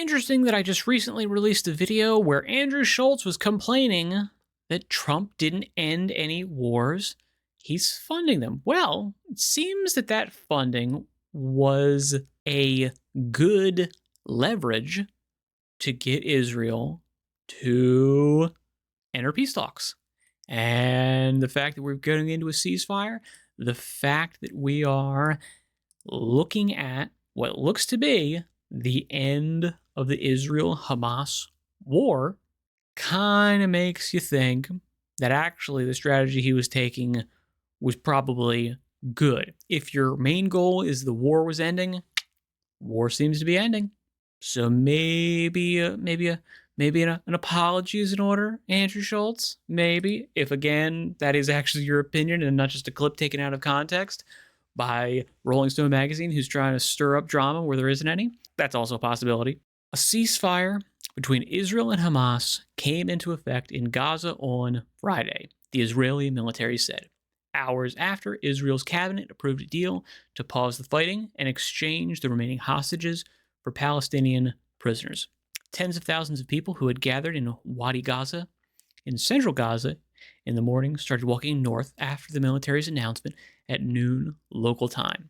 interesting that I just recently released a video where Andrew Schultz was complaining that Trump didn't end any wars. He's funding them. Well, it seems that that funding was a good leverage to get Israel to enter peace talks. And the fact that we're getting into a ceasefire, the fact that we are looking at what looks to be the end of the Israel-Hamas war kind of makes you think that actually the strategy he was taking was probably good. If your main goal is the war was ending, war seems to be ending. So maybe an apology is in order, Andrew Schultz. Maybe, if again that is actually your opinion and not just a clip taken out of context by Rolling Stone magazine, who's trying to stir up drama where there isn't any. That's also a possibility. A ceasefire between Israel and Hamas came into effect in Gaza on Friday, the Israeli military said, hours after Israel's cabinet approved a deal to pause the fighting and exchange the remaining hostages for Palestinian prisoners. Tens of thousands of people who had gathered in Wadi Gaza, in central Gaza, in the morning started walking north after the military's announcement at noon local time.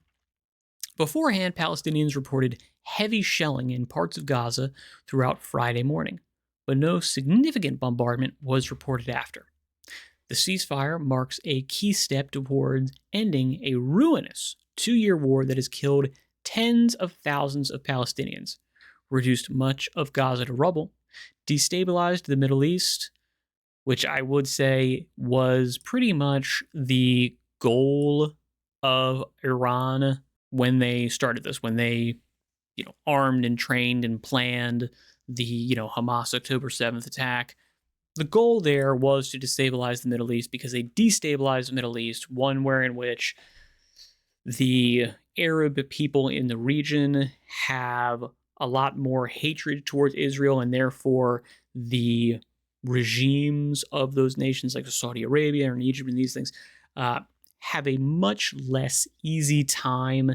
Beforehand, Palestinians reported heavy shelling in parts of Gaza throughout Friday morning, but no significant bombardment was reported after. The ceasefire marks a key step towards ending a ruinous 2-year war that has killed tens of thousands of Palestinians, reduced much of Gaza to rubble, destabilized the Middle East, which I would say was pretty much the goal of Iran when they started this, when they, armed and trained and planned the, Hamas October 7th attack. The goal there was to destabilize the Middle East because they destabilized the Middle East, one where in which the Arab people in the region have a lot more hatred towards Israel, and therefore the regimes of those nations like Saudi Arabia and Egypt and these things have a much less easy time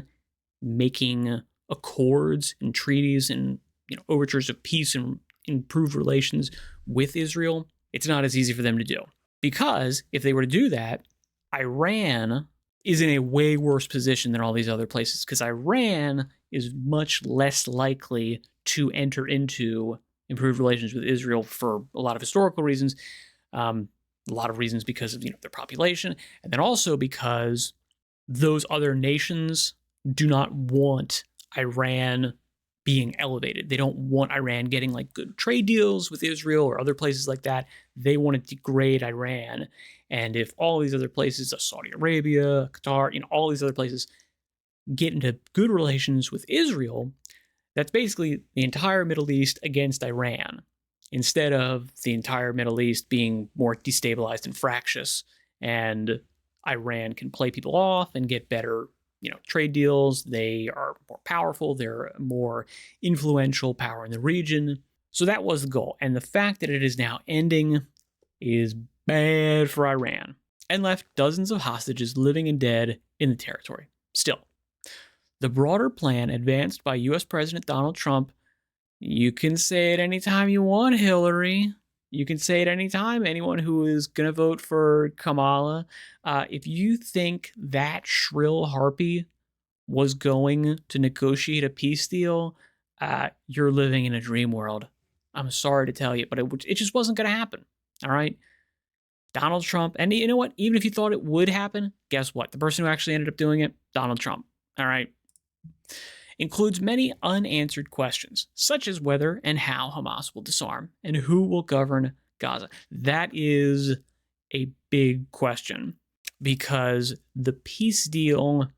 making accords and treaties and overtures of peace and improved relations with Israel. It's not as easy for them to do, because if they were to do that, Iran is in a way worse position than all these other places, because Iran is much less likely to enter into improved relations with Israel for a lot of historical reasons, a lot of reasons because of their population, and then also because those other nations do not want Iran being elevated. They don't want Iran getting like good trade deals with Israel or other places like that. They want to degrade Iran. And if all these other places, Saudi Arabia, Qatar, all these other places get into good relations with Israel, that's basically the entire Middle East against Iran, instead of the entire Middle East being more destabilized and fractious, and Iran can play people off and get better trade deals. They are more powerful. They're a more influential power in the region. So that was the goal. And the fact that it is now ending is bad for Iran, and left dozens of hostages living and dead in the territory. Still, the broader plan advanced by U.S. President Donald Trump, you can say it anytime you want, Hillary. You can say it anytime, anyone who is going to vote for Kamala. If you think that shrill harpy was going to negotiate a peace deal, you're living in a dream world. I'm sorry to tell you, but it just wasn't going to happen. All right? Donald Trump, and you know what? Even if you thought it would happen, guess what? The person who actually ended up doing it, Donald Trump. All right? Includes many unanswered questions, such as whether and how Hamas will disarm and who will govern Gaza. That is a big question, because the peace deal,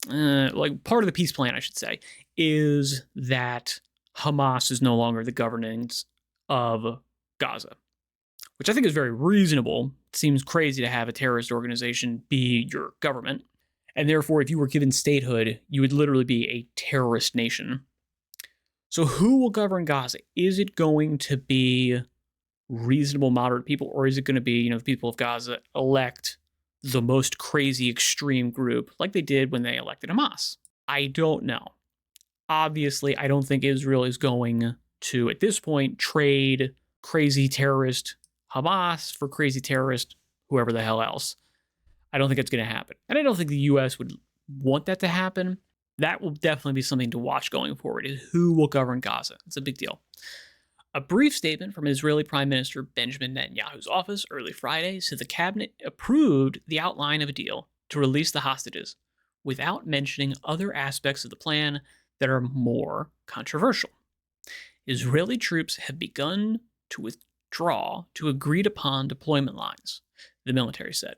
part of the peace plan, I should say, is that Hamas is no longer the governance of Gaza, which I think is very reasonable. It seems crazy to have a terrorist organization be your government. And therefore, if you were given statehood, you would literally be a terrorist nation. So who will govern Gaza? Is it going to be reasonable, moderate people, or is it going to be, the people of Gaza elect the most crazy, extreme group like they did when they elected Hamas? I don't know. Obviously, I don't think Israel is going to, at this point, trade crazy terrorist Hamas for crazy terrorist whoever the hell else. I don't think it's going to happen. And I don't think the U.S. would want that to happen. That will definitely be something to watch going forward, is who will govern Gaza. It's a big deal. A brief statement from Israeli Prime Minister Benjamin Netanyahu's office early Friday said the cabinet approved the outline of a deal to release the hostages without mentioning other aspects of the plan that are more controversial. Israeli troops have begun to withdraw to agreed upon deployment lines, the military said.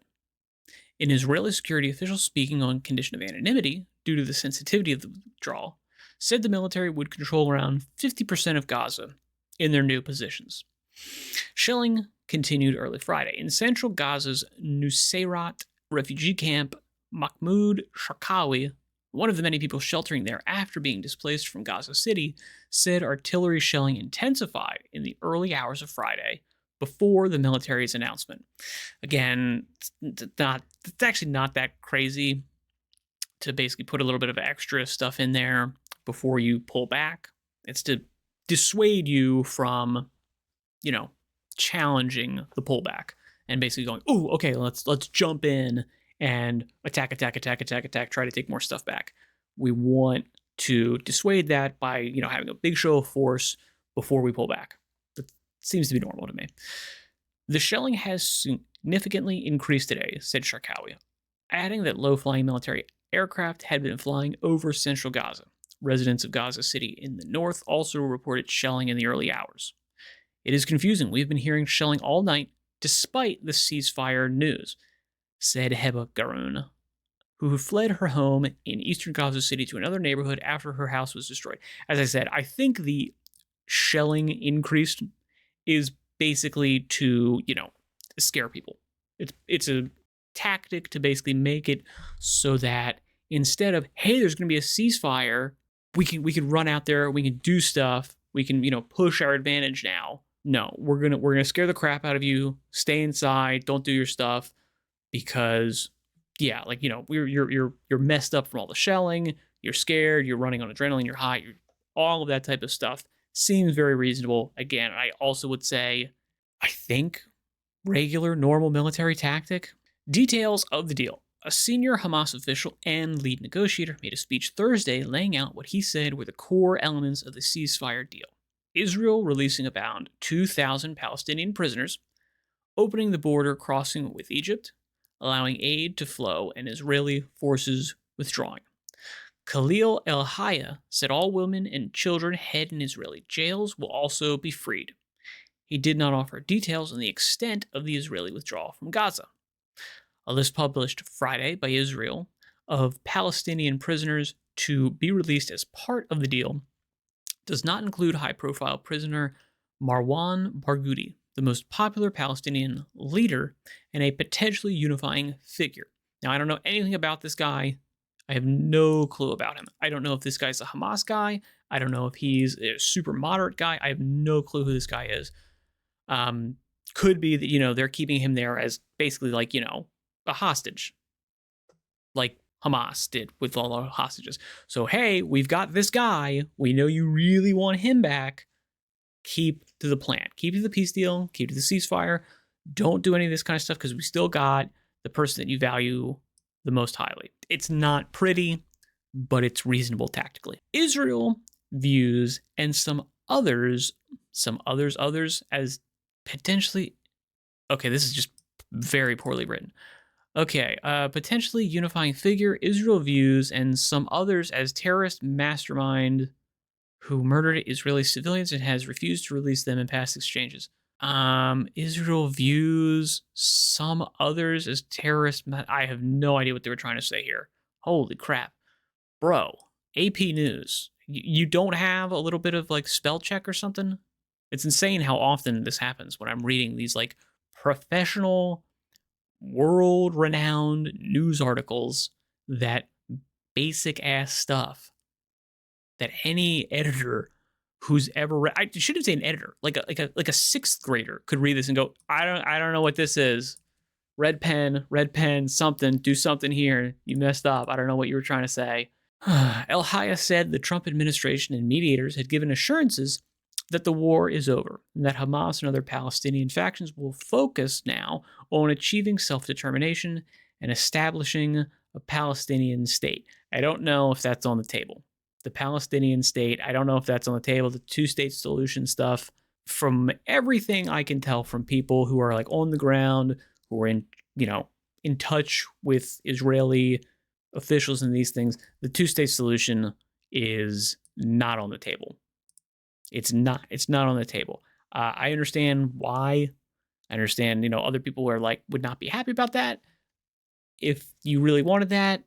An Israeli security official speaking on condition of anonymity due to the sensitivity of the withdrawal said the military would control around 50% of Gaza in their new positions. Shelling continued early Friday. In central Gaza's Nuseirat refugee camp, Mahmoud Sharkawi, one of the many people sheltering there after being displaced from Gaza City, said artillery shelling intensified in the early hours of Friday before the military's announcement. Again, it's actually not that crazy to basically put a little bit of extra stuff in there before you pull back. It's to dissuade you from, challenging the pullback and basically going, oh, okay, let's jump in and attack, try to take more stuff back. We want to dissuade that by, having a big show of force before we pull back. That seems to be normal to me. The shelling has significantly increased today, said Sharkawi, adding that low-flying military aircraft had been flying over central Gaza. Residents of Gaza City in the north also reported shelling in the early hours. It is confusing. We've been hearing shelling all night despite the ceasefire news, said Heba Garoun, who fled her home in eastern Gaza City to another neighborhood after her house was destroyed. As I said, I think the shelling increased is basically to, scare people. It's a tactic to basically make it so that instead of, hey, there's going to be a ceasefire, we can run out there, we can do stuff, we can, push our advantage now. No, we're gonna scare the crap out of you. Stay inside, don't do your stuff, because you're messed up from all the shelling, you're scared, you're running on adrenaline, you're high, all of that type of stuff seems very reasonable. Again, I also would say, I think regular, normal military tactic. Details of the deal. A senior Hamas official and lead negotiator made a speech Thursday laying out what he said were the core elements of the ceasefire deal. Israel releasing about 2,000 Palestinian prisoners, opening the border crossing with Egypt, allowing aid to flow, and Israeli forces withdrawing. Khalil El-Haya said all women and children held in Israeli jails will also be freed. He did not offer details on the extent of the Israeli withdrawal from Gaza. A list published Friday by Israel of Palestinian prisoners to be released as part of the deal does not include high-profile prisoner Marwan Barghouti, the most popular Palestinian leader and a potentially unifying figure. Now, I don't know anything about this guy. I have no clue about him. I don't know if this guy's a Hamas guy. I don't know if he's a super moderate guy. I have no clue who this guy is. Could be that, they're keeping him there as basically like, a hostage, like Hamas did with all the hostages. So, hey, we've got this guy. We know you really want him back. Keep to the plan. Keep to the peace deal. Keep to the ceasefire. Don't do any of this kind of stuff because we still got the person that you value the most highly. It's not pretty, but it's reasonable tactically. Israel views and some others as potentially, okay, this is just very poorly written. Okay, potentially unifying figure, Israel views and some others as terrorist mastermind who murdered Israeli civilians and has refused to release them in past exchanges. Israel views some others as terrorist. I have no idea what they were trying to say here. Holy crap. Bro, AP News. You don't have a little bit of like spell check or something? It's insane how often this happens when I'm reading these like professional, world-renowned news articles that basic ass stuff that any editor who's ever read, I shouldn't say an editor, like a sixth grader could read this and go, I don't know what this is. Red pen, something, do something here. You messed up. I don't know what you were trying to say. El Haya said the Trump administration and mediators had given assurances that the war is over, and that Hamas and other Palestinian factions will focus now on achieving self-determination and establishing a Palestinian state. I don't know if that's on the table. The Palestinian state, I don't know if that's on the table. The two-state solution stuff, from everything I can tell from people who are like on the ground, who are in touch with Israeli officials and these things, the two-state solution is not on the table. It's not. It's not on the table. I understand why. I understand, other people are like would not be happy about that. If you really wanted that,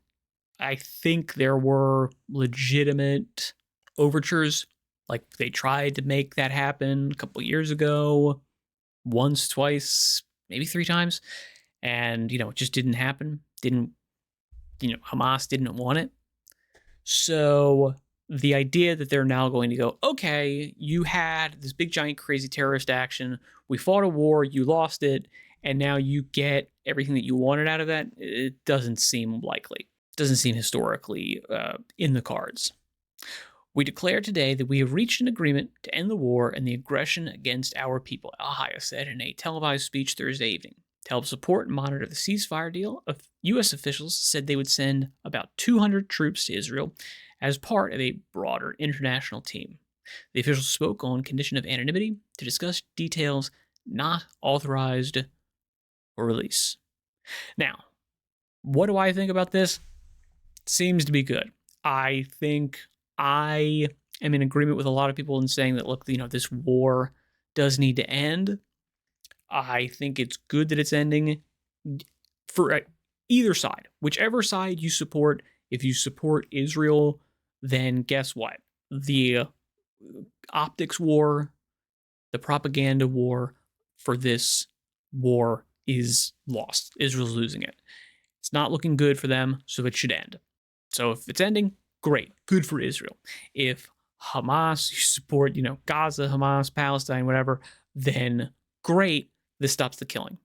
I think there were legitimate overtures. Like they tried to make that happen a couple years ago, once, twice, maybe three times, and it just didn't happen. Didn't Hamas didn't want it. So the idea that they're now going to go, okay, you had this big giant crazy terrorist action, we fought a war, you lost it, and now you get everything that you wanted out of that, it doesn't seem likely. It doesn't seem historically in the cards. We declare today that we have reached an agreement to end the war and the aggression against our people, Al-Haya said in a televised speech Thursday evening. To help support and monitor the ceasefire deal, U.S. officials said they would send about 200 troops to Israel as part of a broader international team. The officials spoke on condition of anonymity to discuss details not authorized for release. Now, what do I think about this? Seems to be good. I think I am in agreement with a lot of people in saying that, look, this war does need to end. I think it's good that it's ending for either side, whichever side you support. If you support Israel, then guess what? The optics war, the propaganda war for this war is lost. Israel's losing it. It's not looking good for them, so it should end. So if it's ending, great. Good for Israel. If Hamas, you support, Gaza, Hamas, Palestine, whatever, then great. This stops the killing.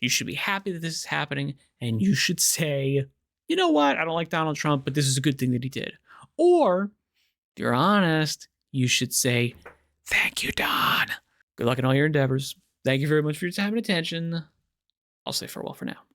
You should be happy that this is happening, and you should say, you know what? I don't like Donald Trump, but this is a good thing that he did. Or, if you're honest, you should say, thank you, Don. Good luck in all your endeavors. Thank you very much for your time and attention. I'll say farewell for now.